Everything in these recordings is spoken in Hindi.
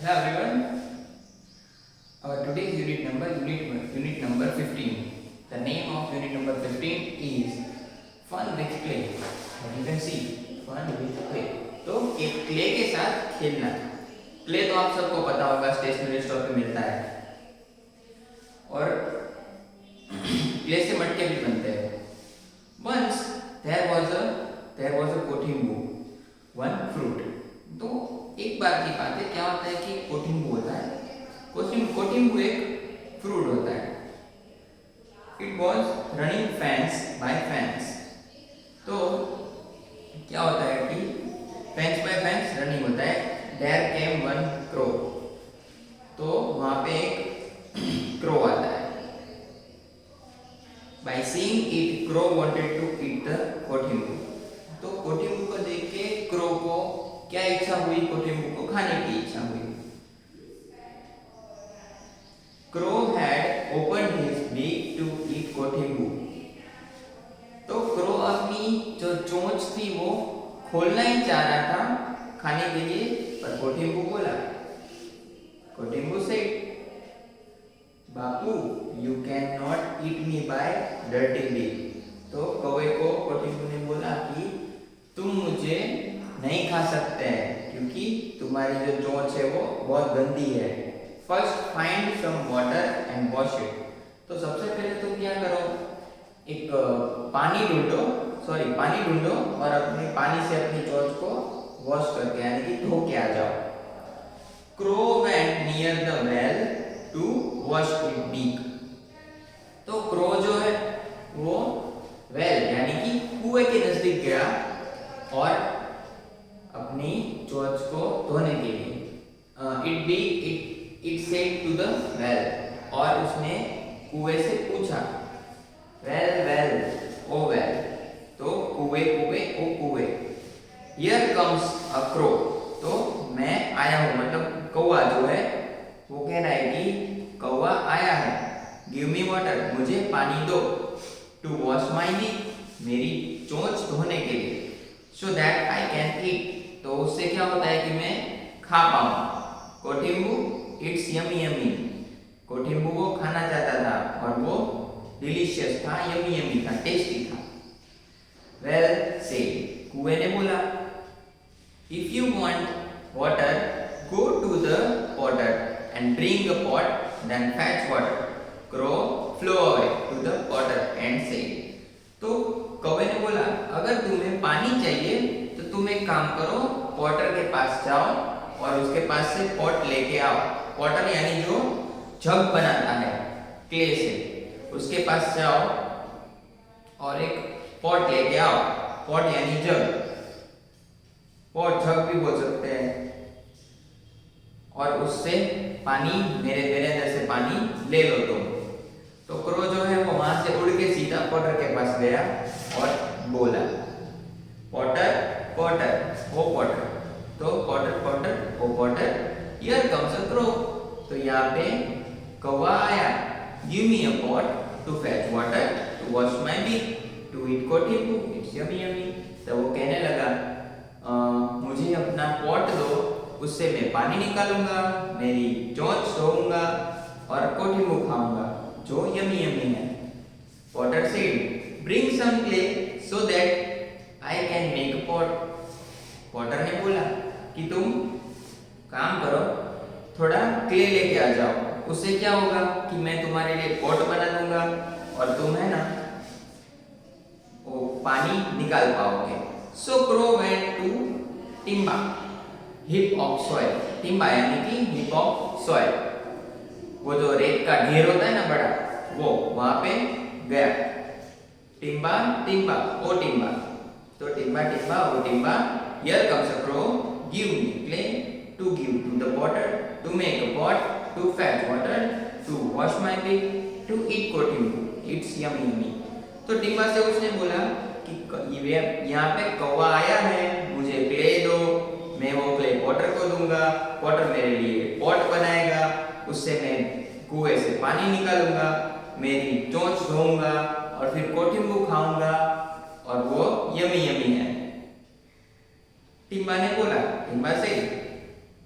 Hello everyone. Our today's unit number 15. The name of unit number 15 is fun with clay. As you can see, fun with clay. तो एक क्ले के साथ खेलना. क्ले तो आप सबको पता होगा, स्टेशनरी स्टोर पे मिलता है और क्ले से मटके भी बनते हैं. Once there was a कोठिंबू, one fruit. तो एक बार की बात है, क्या होता है कि कोठिंबू होता है. कोठिंबू एक फ्रूट होता है. It was running by fans. तो क्या होता है कि फैंस बाय फैंस रनिंग होता है. There came one crow. तो वहां पे एक क्रो आता है. By seeing it, crow wanted to eat the कोठिंबू. तो कोठिंबू को देख के क्रो को क्या इच्छा हुई? कोठिंबू को खाने की इच्छा हुई. Crow had open his beak to eat कोठिंबू. तो क्रो अपनी जो चोंच थी वो खोलना ही चाह रहा था खाने के लिए, पर कोठिंबू बोला. कोठिंबू सेड, बापू you can not eat me by dirty beak. तो कौवे को कोठिंबू ने बोला कि तुम मुझे नहीं खा सकते हैं क्योंकि तुम्हारी जो चोंच है वो बहुत गंदी है. First find some water and wash it. तो सबसे पहले तुम क्या करो, एक पानी ढूंढो और अपने पानी से अपनी चोंच को वॉश करके यानी कि धो के आ जाओ. Crow went near the well to wash it beak. तो क्रो जो है वो वेल यानी कि कुएं के नजदीक गया और अपनी चोंच को धोने के लिए. It said to the well. और उसने कुएं से पूछा, वेल ओ वेल. तो कुएं ओ कुएं. Here comes a crow. तो मैं आया हूं, मतलब कौवा जो है वो कह रहा है कि कौवा आया है. गिव मी वाटर, मुझे पानी दो. टू वॉश माई बीक, मेरी चोंच धोने के लिए. सो दैट आई कैन ईट. तो उससे क्या होता है कि मैं खा पाऊं. कोठिंबू इट्स यमी. कोठिंबू को खाना चाहता था और वो डिलीशियस था, यमी था, टेस्टी था. वेल से कुएं ने बोला, if you want water go to the potter and bring a pot then fetch water. Crow flew away to the potter and say. तो कौवे ने बोला, अगर तुम्हें पानी चाहिए तो तुम एक काम करो, पॉटर के पास जाओ और उसके पास से पॉट लेके आओ. पॉटर यानी जो जग बनाता है क्ले से, उसके पास जाओ और एक पॉट लेके आओ. पॉट यानी जग, पॉट जग भी बोल सकते हैं. और उससे पानी मेरे अंदर से पानी ले लो तुम. तो क्रो जो है वो वहां से उड़ के सीधा पॉटर के पास गया और बोला, पॉटर ओ पॉटर. तो potter O potter, here comes a crow. तो यहाँ पे कौवा आया. Give me a pot to fetch water to wash my beak to eat kothimbu it's yummy. तो वो कहने लगा, मुझे अपना पॉट दो, उससे मैं पानी निकालूंगा, मेरी चोंच धोऊंगा और कोठिंबू खाऊंगा जो यमी है. Potter said, bring some clay so that I can make a pot. Potter ने बोला कि तुम काम करो, थोड़ा क्ले लेके आ जाओ, उससे क्या होगा कि मैं तुम्हारे लिए पॉट बना दूंगा और तुम है ना वो पानी निकाल पाओगे. So crow went to timba heap of soil. टिम्बा यानी कि हिप ऑफ सॉइल, वो जो रेत का ढेर होता है ना बड़ा, वो वहां पे गया. टिम्बा ओ टिम्बा. तो timba O timba, here comes a crow, give me clay to give to the potter to make a pot to fetch water to wash my beak to eat kothimbu it's yummy. तो टिम्बा से उसने बोला कि यहाँ पे कौवा आया है, मुझे क्ले दो, मैं वो क्ले पॉटर को दूंगा, पॉटर मेरे लिए पॉट बनाएगा, उससे मैं कुएं से पानी निकालूंगा, मेरी चोंच धोऊंगा और फिर कोठिंबू खाऊंगा और वो यमी है. टिम्बा ने बोला, टिम्बा से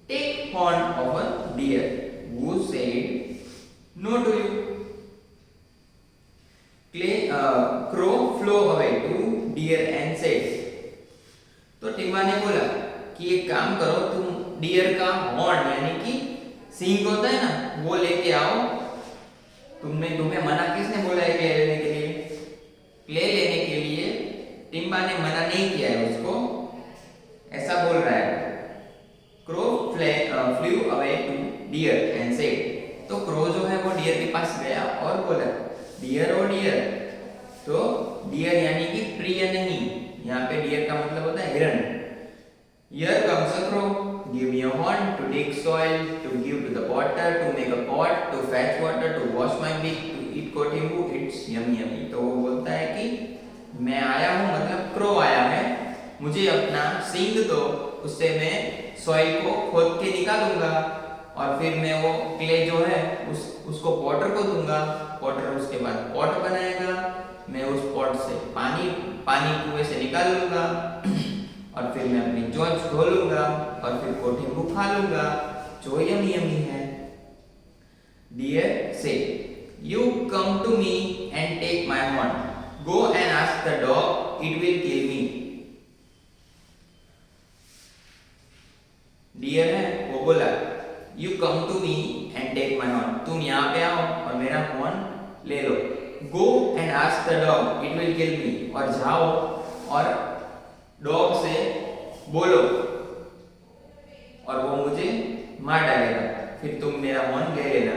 take horn of a deer who said no to you. Crow flew away to deer and said, तो टिम्बा ने बोला कि एक काम करो, तुम डियर का हॉर्न यानी कि सींग होता है ना, वो लेके आओ। तुम्हें मना किसने बोला है क्ले लेने के लिए? क्ले लेने के लिए टिम्बा ने मना नहीं किया है उसको, ऐसा बोल रहा है। Crow flew away to deer and said, तो क्रो जो है वो डियर के पास गया और बोला डियर ओ डियर। तो डियर यानी कि प्रिय नहीं, यहाँ पे डियर का मतलब होता है हिरण। Here comes a crow, give me a horn to dig soil, to give to the potter, to make a pot, to fetch water, to wash my beak, to eat kotimbu, it's yummy yummy। तो वो बोलता है कि मैं आया हूँ, मतलब क्रो आया है, मुझे अपना सींग दो, उससे मैं सॉइल को खोद के निकालूंगा और फिर मैं वो क्ले जो है उसको पॉटर को दूंगा। पॉटर उसके बाद पॉट बनाएगा, मैं उस पॉट से पानी कुएं से निकाल लूंगा और फिर मैं अपनी चोंच धो लूंगा और फिर कोठिंबू खा लूंगा जो यमी यमी है। Deer says you come to me and take my horn, go and ask the dog, it will kill me. Deer है वो बोला you come to me and take my horn, तुम यहाँ पे आओ और मेरा हॉर्न ले लो। Go and ask the dog, it will kill me, और जाओ और डॉग से बोलो और वो मुझे मार डालेगा, फिर तुम मेरा हॉर्न ले लेना।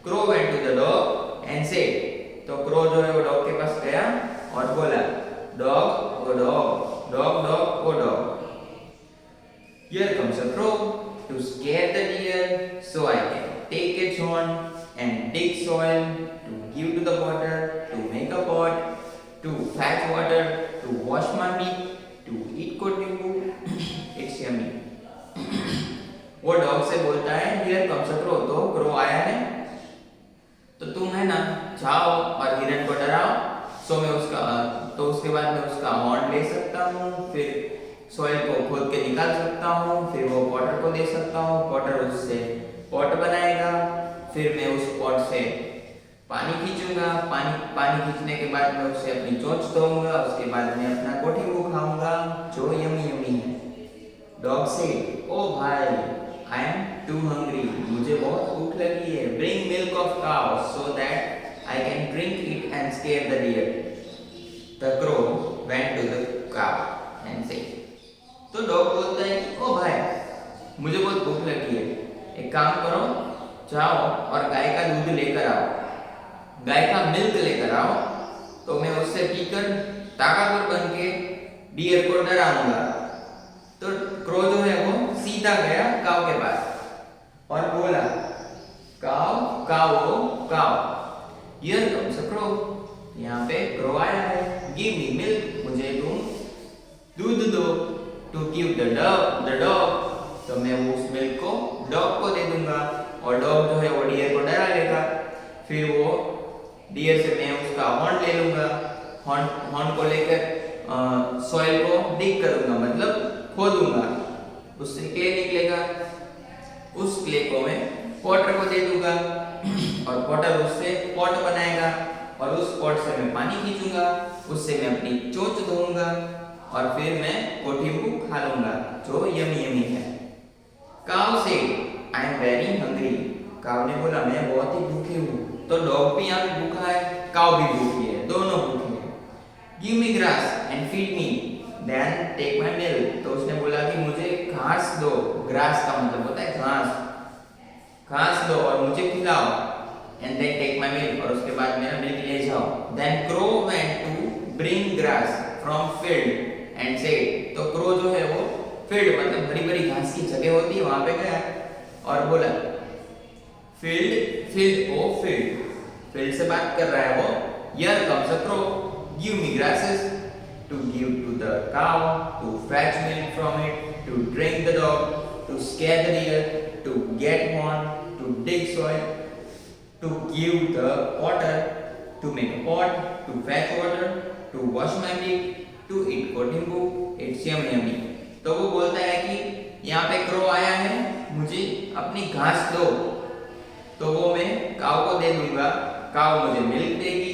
Crow went to the dog and said, तो क्रो जो है वो डॉग के पास गया और बोला dog oh dog, dog dog oh dog. Here comes a crow to scare the deer, so I can take its horn and dig soil, to give to the potter, to make a pot, to fetch water, to wash my beak, to eat kotimbu, it's yummy। वो डॉग से बोलता है हियर कम्स अ क्रो, तो क्रो आया है, तो तुम है ना जाओ और हिरन को डराओ, सो मैं उसके बाद मैं उसका हॉर्न ले सकता हूँ, फिर सॉइल को खोद के निकाल सकता हूँ, फिर वो पॉटर को दे सकता हूँ, पॉटर उससे पॉट बनाएगा, फिर मैं उस पॉट से पानी खींचूंगा, पानी खींचने के बाद मैं उससे अपनी चोंच धोऊंगा, उसके बाद मैं अपना कोठिंबू खाऊंगा जो यमी यमी है। डॉग से ओ भाई आई एम टू हंग्री, मुझे बहुत भूख लगी है, bring milk of cow so that I can drink it and scare the deer. The crow went to the cow and said, तो डॉग बोलता है कि ओ भाई मुझे बहुत भूख लगी है, एक काम करो जाओ और गाय का दूध लेकर आओ, गाय का मिल्क लेकर आओ, तो मैं उससे पीकर ताकतवर बन के डियर को डराऊंगा। तो क्रो जो है वो सीधा गया काऊ के पास और बोला काऊ काऊ काऊ, हियर कम्स अ क्रो, यहाँ पे क्रो आया है, गिव मी मिल्क, मुझे तुम दूध दो, टू गिव द डॉग, तो मैं उस मिल्क को डॉग को दे दूंगा और डॉग जो है वो डियर को डरा लेगा, फिर वो डियर से मैं उसका हॉर्न ले लूंगा, हॉर्न को लेकर सॉइल को डिग करूंगा, मतलब खोदूंगा, उससे क्ले निकलेगा, उस क्ले को मैं पॉटर को दे दूंगा और पॉटर उससे पॉट बनाएगा और उस पॉट से मैं पानी खींचूंगा, उससे मैं अपनी चोंच धोऊंगा और फिर मैं कोठिंबू खा लूंगा जो यमी यमी है। काऊ से आई एम वेरी हंग्री, काऊ ने बोला मैं बहुत ही भूखी हूँ, तो डॉग भी यहाँ पे भूखा है, काऊ भी भूखी है, दोनों भूखे हैं। Give me grass and feed me then take my milk, तो उसने बोला कि मुझे घास दो, ग्रास का मतलब होता है घास दो और मुझे खिलाओ, and then take my milk, और उसके बाद मेरा मिल्क ले जाओ। Then crow went to bring grass from field and said, तो क्रो जो है वो फील्ड मतलब हरी भरी घास की जगह होती है वहां पे गया और बोला फील्ड से बात कर रहा है वो, here comes a crow, give me grasses to give to the cow, to fetch milk from it, to drink the dog, to scare the deer, to get horn, to dig soil, to give the potter, to make a pot, to fetch water, to wash my beak, to eat kotimbu, it's yummy yummy। तो वो बोलता है कि यहाँ पे क्रो आया है मुझे अपनी घास दो, तो वो मैं काऊ को दे दूंगा, काऊ मुझे मिल्क देगी,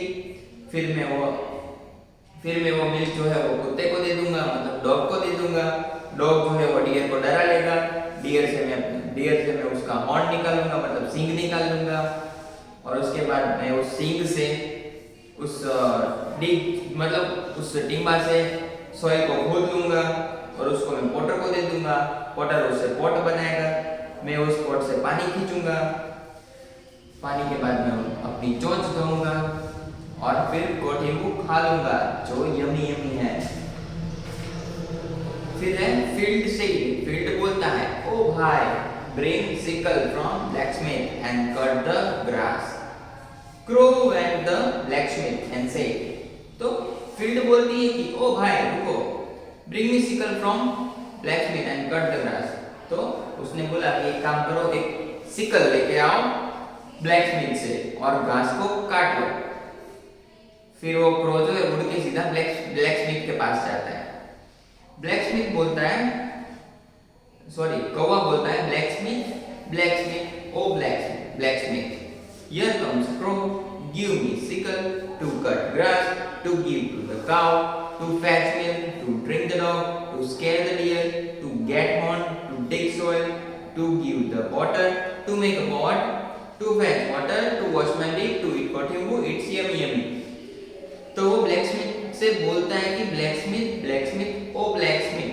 फिर मैं वो मिल्क जो है वो कुत्ते को दे दूंगा, मतलब डॉग को दे दूंगा। डॉग जो है वो डियर को डरा लेगा, डियर से मैं उसका हॉर्न निकालूंगा, मतलब सींग निकाल लूंगा, और उसके बाद मैं उस सींग से उस टिम्बा से सॉइल को खोद लूंगा और उसको मैं पॉटर को दे दूंगा। पॉटर उससे पॉट बनाएगा, मैं उस पॉट से पानी खींचूंगा, पानी के बाद मैं अपनी चोंच धोऊंगा और फिर कोठिंबू खा लूंगा जो यमी यमी है। फिर है फील्ड सीड। फील्ड बोलता है, ओ भाई, bring sickle from blacksmith and cut the grass. Crow went the blacksmith and said. तो फील्ड बोलती है कि ओ भाई रुको, bring me sickle from blacksmith and cut the grass. तो उसने बोला कि एक काम करो, एक सिकल लेके आओ ब्लैकस्मिथ से और घास को काट लो। फिर वो क्रो जो है उड़ के सीधा ब्लैकस्मिथ के पास जाता है। ब्लैकस्मिथ बोलता है, सॉरी कौवा बोलता है, blacksmith, oh blacksmith, here comes crow, give me sickle to cut grass, to give to the cow, to fetch milk, to drink the dog, to scare the deer, to get horn, to dig soil, to give the potter, to make a pot, to fetch water, to wash my dick, to eat kothimbu, it's yummy yummy। तो वो ब्लैकस्मिथ से बोलता है कि ब्लैकस्मिथ, ओ ब्लैकस्मिथ,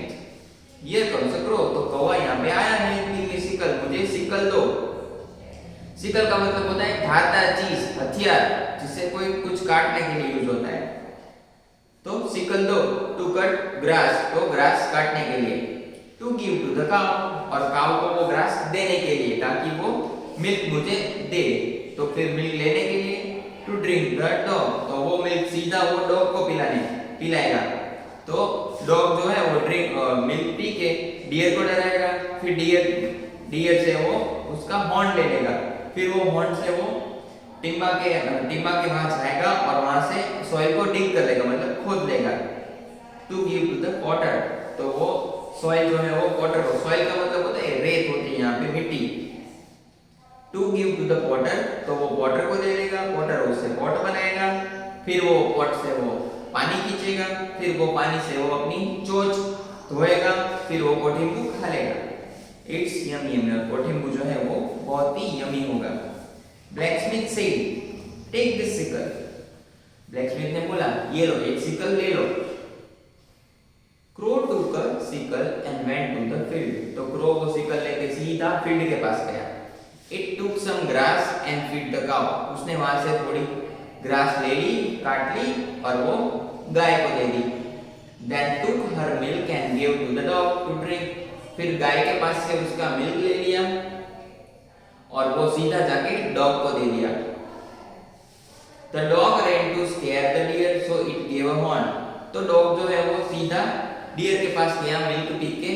ये कौन सा क्रो। तो कौवा यहाँ पे आया है कि सिकल, मुझे सिकल दो। सिकल का मतलब होता है धारदार चीज, हथियार, जिससे कोई कुछ काटने के लिए यूज होता है। तो सिकल दो, टू कट ग्रास, तो ग्रास काटने के लिए, to give to the cow, और काउ को वो ग्रास देने के लिए ताकि वो मिल्क मुझे दे। तो फिर मिल्क लेने के लिए, टू ड्रिंक द डॉग, तो वो मिल्क सीधा वो डॉग को पिलाएगा। तो डॉग जो है वो मिल्क पी के डियर को डराएगा, फिर डियर से वो उसका हॉर्न ले लेगा, फिर वो हॉर्न से वो टिम्बा के वहां जाएगा और वहां से सॉइल को डिग कर लेगा, मतलब खोद लेगा। To give to the potter, तो वो सॉइल जो है वो पॉटर को, सॉइल का मतलब होता है रेत होती है यहाँ पे, मिट्टी। To give to the potter, तो वो पॉटर को दे देगा, पॉटर उससे पॉट बनाएगा, फिर वो पॉट से वो पानी खींचेगा, फिर वो पानी से वो अपनी चोंच धोएगा, फिर वो कोठिंबू खा लेगा। इट्स यमी यमी, और कोठिंबू जो है वो बहुत ही यमी होगा। Blacksmith said, take this sickle. Blacksmith ने बोला, ये लो, एक सिकल ले लो। Crow took a sickle and went to the field, तो क्रो वो सिकल लेके सीधा फील्ड के पास गया। It took some grass and feed the cow, उसने वहां से थोड़ी ग्रास ले ली, काट ली और वो गाय को दे दी। Then took her milk and give to the dog to drink, फिर गाय के पास से उसका मिल्क ले लिया और वो सीधा जाके डॉग को दे दिया। The dog ran to scare the deer, so it gave a horn, तो डॉग जो है वो सीधा डियर के पास गया मिल्क पी के,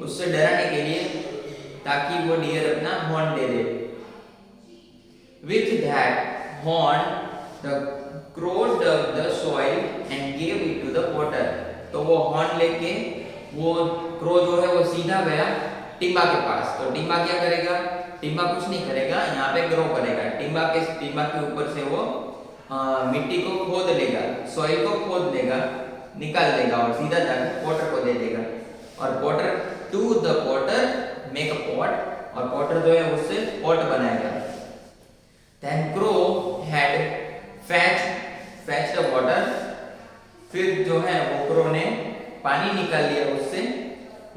उससे डराने के लिए, ताकि वो डियर अपना horn they they. With that horn, the crow dug the soil and gave it to the potter, तो वो हॉर्न लेके वो क्रो जो है वो सीधा गया टिम्बा के पास। तो टिम्बा क्या करेगा, टिम्बा कुछ नहीं करेगा, यहाँ पे ग्रो करेगा। टिम्बा के ऊपर से वो मिट्टी को खोद लेगा, सॉइल को खोद लेगा, निकाल देगा और सीधा जाकर पॉटर को दे देगा। और potter, to the potter make a pot, और पॉटर जो है उससे पॉट बनाएगा। Then crow had fetched the water, फिर जो है वो क्रो ने पानी निकाल लिया उससे,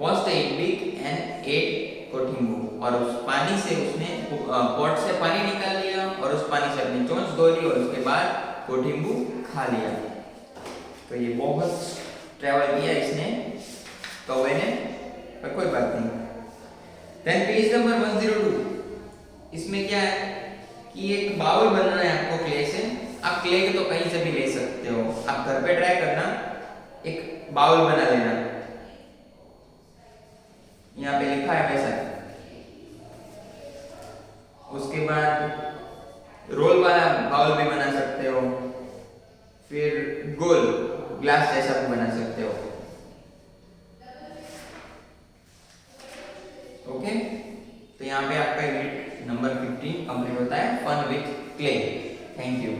washed it big and ate कोठिंबू, और उस पानी से उसने पॉट से पानी निकाल लिया और उस पानी से अपनी चोंच धो ली और उसके बाद कोठिंबू खा लिया। तो ये बहुत ट्रैवल किया इसने, कौवे ने, पर कोई बात नहीं। देन पेज नंबर 102, इसमें क्या है कि एक बाउल बनाना है आपको क्ले से। आप क्ले तो कहीं से भी ले सकते हो, आप घर पे ट्राई करना, एक बाउल बना लेना। यहाँ पे लिखा है वैसा। उसके बाद रोल वाला बाउल भी बना सकते हो, फिर गोल ग्लास जैसा भी बना सकते हो। ओके, तो यहाँ पे आपका यूनिट नंबर 15 कंप्लीट होता है, fun with clay. Thank you.